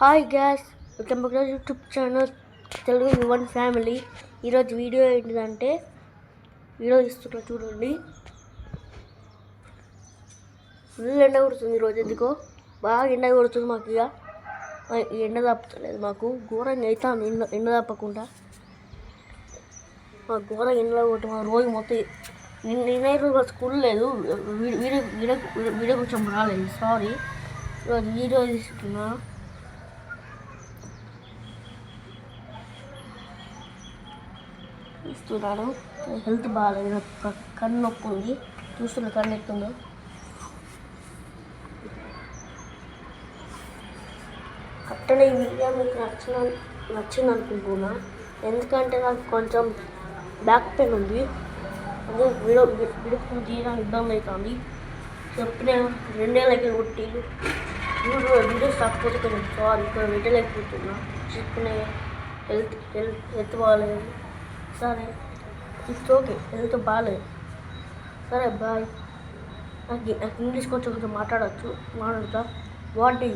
Hi gas, welcome back to YouTube channel Telugu Yuvan family. ఈరోజు video ఏంటిదంటే video ఇస్తున్నా చూడండి. ఫుల్ ఎండ కొడుతుంది ఈరోజు. ఎందుకో బాగా ఎండ కొడుతుంది మాకు. ఇక ఎండ తప్పలేదు మాకు, ఘోరంగా అవుతుంది ఎండ తప్పకుండా. మాకు ఘోరంగా ఎండలో కొట్టి మా రోజు మొత్తం నిన్న రోజు స్కూల్ లేదు, వీడియో కొంచెం రాలేదు, సారీ. ఈరోజు వీడియో ఇస్తున్నాను. హెల్త్ బాగాలేదు, కన్ను నొప్పి ఉంది. చూస్తున్న కన్ను ఎత్తుందో. అట్టనే ఈ వీడియో మీకు నచ్చింది అనుకుంటున్నా. ఎందుకంటే నాకు కొంచెం బ్యాక్ పెయిన్ ఉంది, అదే విడుపు తీయడానికి ఇబ్బంది అవుతుంది. చెప్పిన 2 ఏళ్ళకి కొట్టి వీడియోస్ రాకపోతే కొంచెం సారీ, ఇక్కడ పెట్టలేకపోతున్నా. చెప్పిన హెల్త్ బాగాలేదు. సరే, ఇట్స్ ఓకే, హెల్త్ బాగాలేదు. సరే బాయ్. నాకు ఇంగ్లీష్ కొంచెం మాట్లాడతా. వాట్ డూ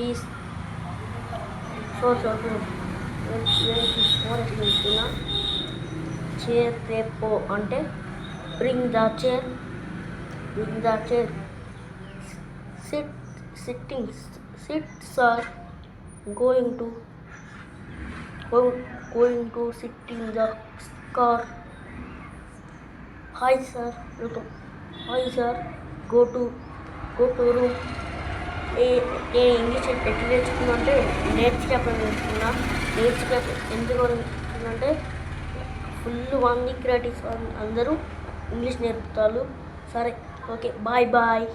ఈస్ చెప్తున్నా. చైర్ రేపో అంటే bring the chair. SIT sir. going to sit in the car. Hi sir. Go to room. English ఎట్లా నేర్చుకున్నానంటే ఎందుకు అంటే ఫుల్ 1 వీక్ అందరూ ఇంగ్లీష్ నేర్పుతారు. సరే, ఓకే, బాయ్.